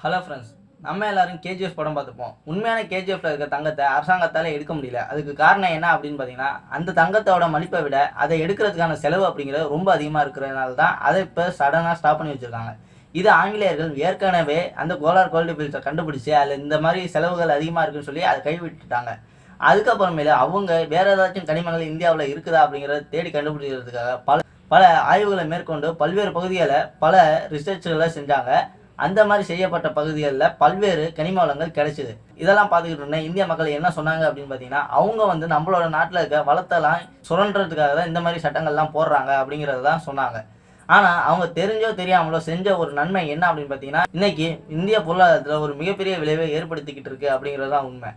Hello friends, நம்ம எல்லாரும் KGF படம் பார்த்துப்போம். உண்மையான கேஜிஎஃப்ல இருக்க தங்கத்தை அரசாங்கத்தால் எடுக்க முடியல. அதுக்கு காரணம் என்ன அப்படின்னு பார்த்தீங்கன்னா, அந்த தங்கத்தோட மதிப்பை விட அதை எடுக்கிறதுக்கான செலவு அப்படிங்கிறது ரொம்ப அதிகமாக இருக்கிறதுனால தான் அதை இப்போ சடனாக ஸ்டாப் பண்ணி வச்சுருக்காங்க. இது ஆங்கிலேயர்கள் ஏற்கனவே அந்த கோலார் கோல்டு ஃபீல்ட்ஸை கண்டுபிடிச்சி அதில் இந்த மாதிரி செலவுகள் அதிகமாக இருக்குன்னு சொல்லி அதை கைவிட்டுட்டாங்க. அதுக்கப்புறமேல அவங்க வேற ஏதாச்சும் கனிமங்கள் இந்தியாவில் இருக்குதா அப்படிங்கிறத தேடி கண்டுபிடிக்கிறதுக்காக பல ஆய்வுகளை மேற்கொண்டு பல்வேறு பகுதிகளில் பல ரிசர்ச்களை செஞ்சாங்க. அந்த மாதிரி செய்யப்பட்ட பகுதிகளில் பல்வேறு கனிம வளங்கள் கிடைச்சிது. இதெல்லாம் பார்த்துக்கிட்டு இருந்தேன். இந்திய மக்கள் என்ன சொன்னாங்க அப்படின்னு பார்த்தீங்கன்னா, அவங்க வந்து நம்மளோட நாட்டில் இருக்க வளத்தெல்லாம் சுரண்டுறதுக்காக தான் இந்த மாதிரி சட்டங்கள்லாம் போடுறாங்க அப்படிங்கிறது தான் சொன்னாங்க. ஆனால் அவங்க தெரிஞ்சோ தெரியாமலோ செஞ்ச ஒரு நன்மை என்ன அப்படின்னு பார்த்தீங்கன்னா, இன்னைக்கு இந்திய பொருளாதாரத்தில் ஒரு மிகப்பெரிய விளைவை ஏற்படுத்திக்கிட்டு இருக்கு அப்படிங்கிறது தான் உண்மை.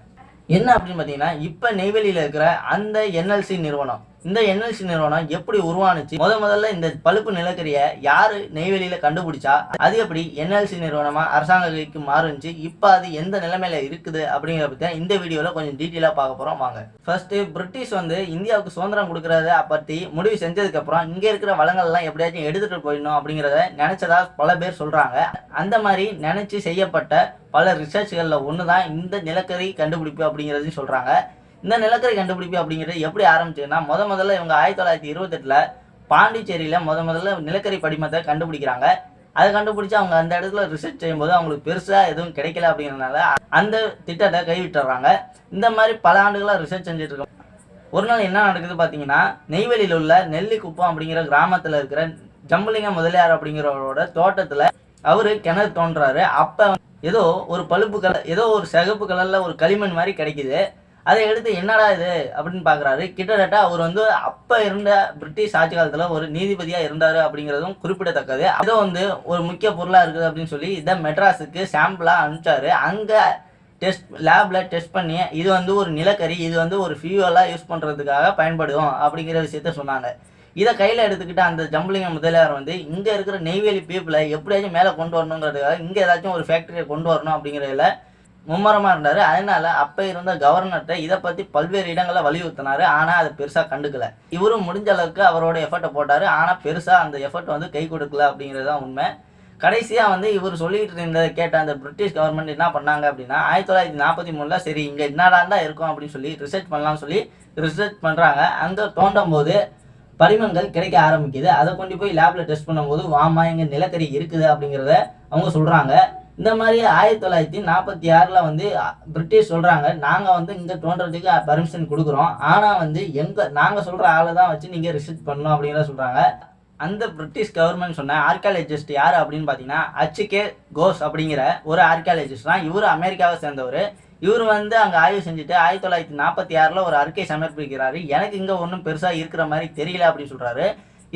என்ன அப்படின்னு பார்த்தீங்கன்னா, இப்போ நெய்வேலியில் இருக்கிற அந்த என்எல்சி நிறுவனம், இந்த என்எல்சி நிறுவனம் எப்படி உருவானுச்சு, முதல்ல இந்த பழுப்பு நிலக்கரியை யாரு நெய்வேலியில கண்டுபிடிச்சா, அது எப்படி என்எல்சி நிறுவனமா அரசாங்க கைக்கு மாறுச்சு, இப்போ அது எந்த நிலைமையில இருக்குது அப்படிங்கிற பத்தி இந்த வீடியோல கொஞ்சம் டீட்டெயிலா பார்க்க போறோம். வாங்க. ஃபர்ஸ்ட், பிரிட்டிஷ் வந்து இந்தியாவுக்கு சுதந்திரம் கொடுக்கறத பத்தி முடிவு செஞ்சதுக்கு அப்புறம் இங்க இருக்கிற வளங்கள் எல்லாம் எப்படியாச்சும் எடுத்துட்டு போயிடணும் அப்படிங்கிறத நினைச்சதா பல பேர் சொல்றாங்க. அந்த மாதிரி நினைச்சு செய்யப்பட்ட பல ரிசர்ச்கள்ல ஒண்ணுதான் இந்த நிலக்கரி கண்டுபிடிப்பு அப்படிங்கிறதையும் சொல்றாங்க. இந்த நிலக்கரி கண்டுபிடிப்பு அப்படிங்கிறது எப்படி ஆரம்பிச்சுன்னா, முதல்ல இவங்க 1928 பாண்டிச்சேரியில முதல்ல நிலக்கரி படிமத்தை கண்டுபிடிக்கிறாங்க. அதை கண்டுபிடிச்சு அவங்க அந்த இடத்துல ரிசர்ச் செய்யும்போது அவங்களுக்கு பெருசா எதுவும் கிடைக்கல அப்படிங்கிறதுனால அந்த திட்டத்தை கைவிட்டுறாங்க. இந்த மாதிரி பல ஆண்டுகளா ரிசர்ச் செஞ்சுட்டு இருக்கோம். ஒரு நாள் என்ன நடக்குது பார்த்தீங்கன்னா, நெய்வேலியில் உள்ள நெல்லி குப்பம் அப்படிங்கிற கிராமத்தில் இருக்கிற ஜம்புலிங்கம் மudhaliyar அப்படிங்கிறவரோட தோட்டத்தில் அவரு கிணறு தோன்றாரு. அப்போ ஏதோ ஒரு பழுப்பு கலர், ஏதோ ஒரு சிகப்பு கலர்ல ஒரு களிமண் மாதிரி கிடைக்குது. அதை எடுத்து என்னடா இது அப்படின்னு பார்க்குறாரு. கிட்டத்தட்ட அவர் வந்து அப்போ இருந்த பிரிட்டிஷ் ஆட்சி காலத்தில் ஒரு நீதிபதியாக இருந்தார் அப்படிங்கிறதும் குறிப்பிடத்தக்கது. அதை வந்து ஒரு முக்கிய பொருளாக இருக்குது அப்படின்னு சொல்லி இதை மெட்ராஸுக்கு சாம்பிளாக அனுப்பிச்சாரு. அங்கே லேபில் டெஸ்ட் பண்ணி இது வந்து ஒரு நிலக்கரி, இது வந்து ஒரு ஃபியூவலாக யூஸ் பண்ணுறதுக்காக பயன்படும் அப்படிங்கிற விஷயத்த சொன்னாங்க. இதை கையில் எடுத்துக்கிட்டு அந்த ஜம்புலிங்கம் மudhaliyar வந்து இங்கே இருக்கிற நெய்வேலி பீப்புளை எப்படியாச்சும் மேலே கொண்டு வரணுங்கிறதுக்காக இங்கே ஏதாச்சும் ஒரு ஃபேக்டரியை கொண்டு வரணும் அப்படிங்கிறதுல மும்மரமாக இருந்தார். அதனால அப்போ இருந்த கவர்னர்கிட்ட இதை பற்றி பல்வேறு இடங்களில் வலியுறுத்தினார். ஆனால் அதை பெருசாக கண்டுக்கல. இவரும் முடிஞ்ச அளவுக்கு அவரோட எஃபர்ட்டை போட்டார். ஆனால் பெருசாக அந்த எஃபர்ட் வந்து கை கொடுக்கல அப்படிங்கிறது தான் உண்மை. கடைசியாக வந்து இவர் சொல்லிட்டு இருந்ததை கேட்ட அந்த பிரிட்டிஷ் கவர்மெண்ட் என்ன பண்ணாங்க அப்படின்னா, 1943 சரி இங்கே என்னடாண்டா இருக்கும் அப்படின்னு சொல்லி ரிசர்ச் பண்ணலாம்னு சொல்லி ரிசர்ச் பண்ணுறாங்க. அங்கே தோண்டும் போது படிமங்கள் கிடைக்க ஆரம்பிக்குது. அதை கொண்டு போய் லேபில் டெஸ்ட் பண்ணும்போது வாமா இங்கே நிலக்கரி இருக்குது அப்படிங்கிறத அவங்க சொல்கிறாங்க. இந்த மாதிரி 1946 வந்து பிரிட்டிஷ் சொல்கிறாங்க, நாங்கள் வந்து இங்கே தோன்றதுக்கு பர்மிஷன் கொடுக்குறோம், ஆனால் வந்து நாங்கள் சொல்கிற ஆளை தான் வச்சு நீங்கள் ரிசர்ச் பண்ணணும் அப்படிங்கிறத சொல்கிறாங்க. அந்த பிரிட்டிஷ் கவர்மெண்ட் சொன்ன ஆர்கியாலஜிஸ்ட் யார் அப்படின்னு பார்த்தீங்கன்னா, HK கோஸ் அப்படிங்கிற ஒரு ஆர்கியாலஜிஸ்ட் தான். இவர் அமெரிக்காவை சேர்ந்தவர். இவர் வந்து அங்கே ஆய்வு செஞ்சுட்டு 1946 ஒரு அறிக்கை சமர்ப்பிக்கிறாரு. எனக்கு இங்கே ஒன்றும் பெருசாக இருக்கிற மாதிரி தெரியல அப்படின்னு சொல்கிறாரு.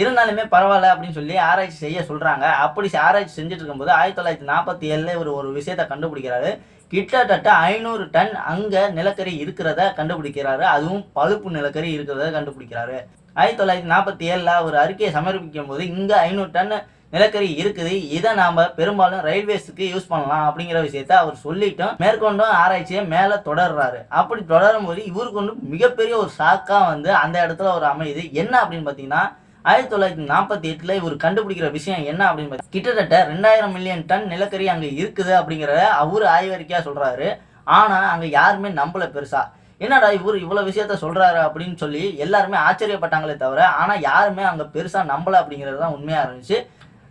இருந்தாலுமே பரவாயில்ல அப்படின்னு சொல்லி ஆராய்ச்சி செய்ய சொல்கிறாங்க. அப்படி ஆராய்ச்சி செஞ்சுட்டு இருக்கும்போது 1947 இவர் ஒரு விஷயத்தை கண்டுபிடிக்கிறாரு. கிட்டத்தட்ட 500 டன் அங்கே நிலக்கரி இருக்கிறத கண்டுபிடிக்கிறாரு. அதுவும் பழுப்பு நிலக்கரி இருக்கிறத கண்டுபிடிக்கிறாரு. 1947 ஒரு அறிக்கையை சமர்ப்பிக்கும் போது இங்கே 500 டன் நிலக்கரி இருக்குது, இதை நாம் பெரும்பாலும் ரயில்வேஸுக்கு யூஸ் பண்ணலாம் அப்படிங்கிற விஷயத்த அவர் சொல்லிட்டும் மேற்கொண்டும் ஆராய்ச்சியை மேலே தொடர்றாரு. அப்படி தொடரும் போது இவருக்கு வந்து மிகப்பெரிய ஒரு ஷாக்காக வந்து அந்த இடத்துல ஒரு அமையுது. என்ன அப்படின்னு பார்த்தீங்கன்னா, 1948 இவர் கண்டுபிடிக்கிற விஷயம் என்ன அப்படின்னு பார்த்தீங்கன்னா, கிட்டத்தட்ட 2000 மில்லியன் டன் நிலக்கரி அங்கே இருக்குது அப்படிங்கிறத அவர் ஆய்வறிக்கையாக சொல்கிறாரு. ஆனால் அங்கே யாருமே நம்பல பெருசா. என்னடா இவர் இவ்வளோ விஷயத்த சொல்கிறாரு அப்படின்னு சொல்லி எல்லாருமே ஆச்சரியப்பட்டாங்களே தவிர, ஆனால் யாருமே அங்கே பெருசாக நம்பலை அப்படிங்கிறது தான் உண்மையாக இருந்துச்சு.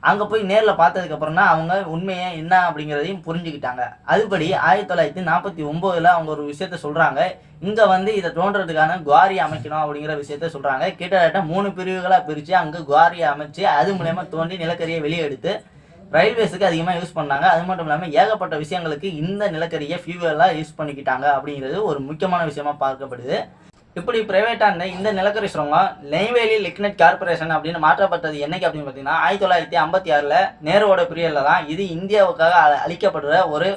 அங்கே போய் நேரில் பார்த்ததுக்கப்புறம் தான் அவங்க உண்மையை என்ன அப்படிங்கிறதையும் புரிஞ்சுக்கிட்டாங்க. அதுபடி 1949 அவங்க ஒரு விஷயத்த சொல்கிறாங்க. இங்கே வந்து இதை தோன்றதுக்கான குவாரி அமைக்கணும் அப்படிங்கிற விஷயத்த சொல்கிறாங்க. கிட்டத்தட்ட 3 பிரிவுகளாக பிரித்து அங்கே குவாரியை அமைச்சு அது மூலயமா தோண்டி நிலக்கரியை வெளியே எடுத்து ரயில்வேஸுக்கு அதிகமாக யூஸ் பண்ணாங்க. அது மட்டும் இல்லாமல் ஏகப்பட்ட விஷயங்களுக்கு இந்த நிலக்கரியை ஃபியூவலாக யூஸ் பண்ணிக்கிட்டாங்க அப்படிங்கிறது ஒரு முக்கியமான விஷயமா பார்க்கப்படுது. இப்படி பிரைவேட்டாக இந்த நிலக்கரி சுரங்கம் நெய்வேலி லிக்னைட் கார்பரேஷன் அப்படின்னு மாற்றப்பட்டது என்னைக்கு அப்படின்னு பார்த்தீங்கன்னா, 1956 நேருவோட பீரியடில் தான் இது இந்தியாவுக்காக அளிக்கப்படுற ஒரு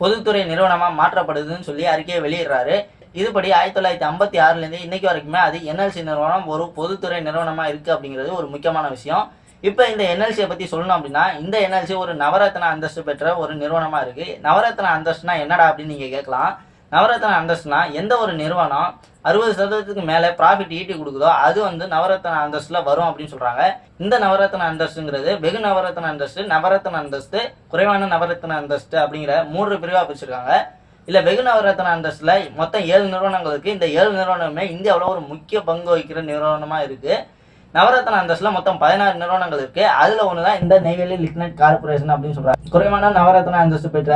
பொதுத்துறை நிறுவனமாக மாற்றப்படுதுன்னு சொல்லி அறிக்கையை வெளியிடுறாரு. இதுபடி 1956 இன்னைக்கு வரைக்குமே அது NLC நிறுவனம் ஒரு பொதுத்துறை நிறுவனமாக இருக்குது அப்படிங்கிறது ஒரு முக்கியமான விஷயம். இப்போ இந்த NLCயை பற்றி சொல்லணும் அப்படின்னா, இந்த NLC ஒரு நவரத்ன அந்தஸ்து பெற்ற ஒரு நிறுவனமாக இருக்குது. நவரத்ன அந்தஸ்துனா என்னடா அப்படின்னு நீங்கள் கேட்கலாம். நவரத்ன அந்தஸ்துனா எந்த ஒரு நிறுவனம் 60% மேலே ப்ராஃபிட் ஈட்டி கொடுக்குதோ அது வந்து நவரத்ன அந்தஸ்துல வரும் அப்படின்னு சொல்றாங்க. இந்த நவரத்ன அந்தஸ்துங்கிறது வெகு நவரத்ன அந்தஸ்து, நவரத்ன அந்தஸ்து, குறைவான நவரத்ன அந்தஸ்து அப்படிங்கிற 3 பிரிவா பிரிச்சிருக்காங்க. இல்ல வெகு நவரத்ன அந்தஸ்துல மொத்தம் 7 நிறுவனங்கள் இருக்கு. இந்த 7 நிறுவனமே இந்தியாவில் ஒரு முக்கிய பங்கு வகிக்கிற நிறுவனமா இருக்கு. நவரத்ன அந்தஸ்துல மொத்தம் 16 நிறுவனங்கள் இருக்கு. அதுல ஒண்ணுதான் இந்த நெய்வேலி லிக்னைட் கார்பரேஷன் அப்படின்னு சொல்றாங்க. குறைவான நவரத்ன அந்தஸ்து பெற்ற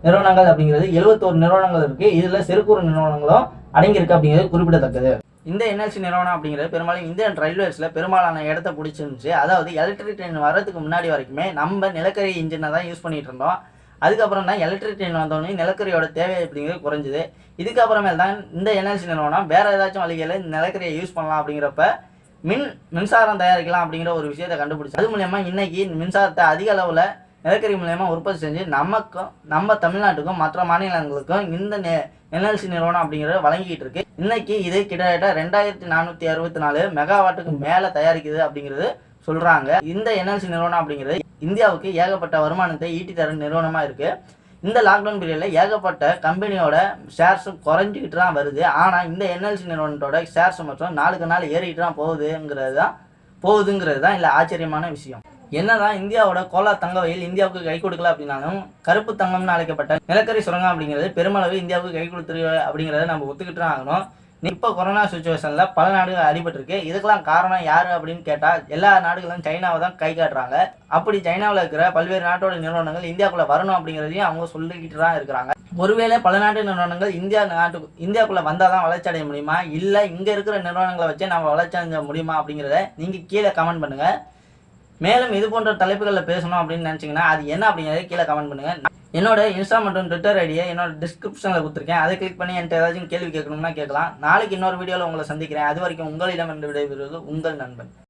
நிறுவனங்கள் அப்படிங்கிறது 71 நிறுவனங்கள் இருக்கு. இதுல சிறு குறு நிறுவனங்களும் அடங்கியிருக்கு அப்படிங்கிறது குறிப்பிடத்தக்கது. இந்த NLC நிறுவனம் அப்படிங்கிறது பெரும்பாலும் இந்தியன் ரயில்வேஸ்ல பெரும்பாலான இடத்த பிடிச்சிருந்துச்சு. அதாவது எலக்ட்ரிக் ட்ரெயின் வர்றதுக்கு முன்னாடி வரைக்குமே நம்ம நிலக்கரி இன்ஜினை தான் யூஸ் பண்ணிட்டு இருந்தோம். அதுக்கப்புறம் தான் எலக்ட்ரிக் ட்ரெயின் வந்தோடனே நிலக்கரியோட தேவை அப்படிங்கிறது குறைஞ்சிது. இதுக்கப்புறமேல் தான் இந்த NLC நிறுவனம் வேற ஏதாச்சும் வழிகளில் நிலக்கரியை யூஸ் பண்ணலாம் அப்படிங்கிறப்ப மின்சாரம் தயாரிக்கலாம் அப்படிங்கிற ஒரு விஷயத்தை கண்டுபிடிச்சு அது மூலயமா இன்னைக்கு மின்சாரத்தை அதிக அளவில் நிலக்கரி மூலயமா உற்பத்தி செஞ்சு நம்ம தமிழ்நாட்டுக்கும் மற்ற மாநிலங்களுக்கும் இந்த NLC நிறுவனம் அப்படிங்கிறத வழங்கிட்டு இருக்கு. இன்னைக்கு இது கிட்டத்தட்ட 2464 மெகாவாட்டுக்கு மேல தயாரிக்குது அப்படிங்கிறது சொல்றாங்க. இந்த NLC நிறுவனம் அப்படிங்கிறது இந்தியாவுக்கு ஏகப்பட்ட வருமானத்தை ஈட்டி தர நிறுவனமா இருக்கு. இந்த லாக்டவுன் பீரியட்ல ஏகப்பட்ட கம்பெனியோட ஷேர்ஸ் குறைஞ்சிக்கிட்டு தான் வருது. ஆனா இந்த NLC நிறுவனத்தோட ஷேர்ஸ் மட்டும் நாளுக்கு நாள் ஏறிட்டு தான் போகுதுங்கிறது தான் இல்ல ஆச்சரியமான விஷயம். என்னதான் இந்தியாவோட கோலா தங்க வயல் இந்தியாவுக்கு கை கொடுக்கல அப்படின்னாலும் கருப்பு தங்கம்னு அழைக்கப்பட்ட நிலக்கரி சுரங்கம் அப்படிங்கிறது பெருமளவு இந்தியாவுக்கு கை கொடுத்துரு அப்படிங்கிறத நம்ம ஒத்துக்கிட்டு தான் ஆகணும். இப்போ கொரோனா சுச்சுவேஷன்ல பல நாடுகள் அடிபட்டிருக்கு. இதுக்கெல்லாம் காரணம் யாரு அப்படின்னு கேட்டா எல்லா நாடுகளும் சைனாவை தான் கை காட்டுறாங்க. அப்படி சைனாவில் இருக்கிற பல்வேறு நாட்டோட நிறுவனங்கள் இந்தியாவுக்குள்ள வரணும் அப்படிங்கிறதையும் அவங்க சொல்லிக்கிட்டு தான் இருக்கிறாங்க. ஒருவேளை பல நாட்டு நிறுவனங்கள் இந்தியாவுக்குள்ள வந்தாதான் வளர்ச்சி அடைய முடியுமா, இல்ல இங்க இருக்கிற நிறுவனங்களை வச்சு நம்ம வளர்ச்சி அடைய முடியுமா அப்படிங்கிறத நீங்க கீழே கமெண்ட் பண்ணுங்க. மேலும் இது போன்ற தலைப்புகளில் பேசணும் அப்படின்னு நினைச்சீங்கன்னா அது என்ன அப்படிங்கிறத கீழே கமெண்ட் பண்ணுங்க. என்னோட இன்ஸ்டா மற்றும் ட்விட்டர் ஐடியை என்னோட டிஸ்கிரிப்ஷனில் கொடுத்துருக்கேன். அதை கிளிக் பண்ணி என்கிட்ட ஏதாச்சும் கேள்வி கேட்கணும்னா கேட்கலாம். நாளைக்கு இன்னொரு வீடியோவில் உங்களை சந்திக்கிறேன். அது வரைக்கும் உங்களிடம் விடைபெறுவது உங்கள் நண்பன்.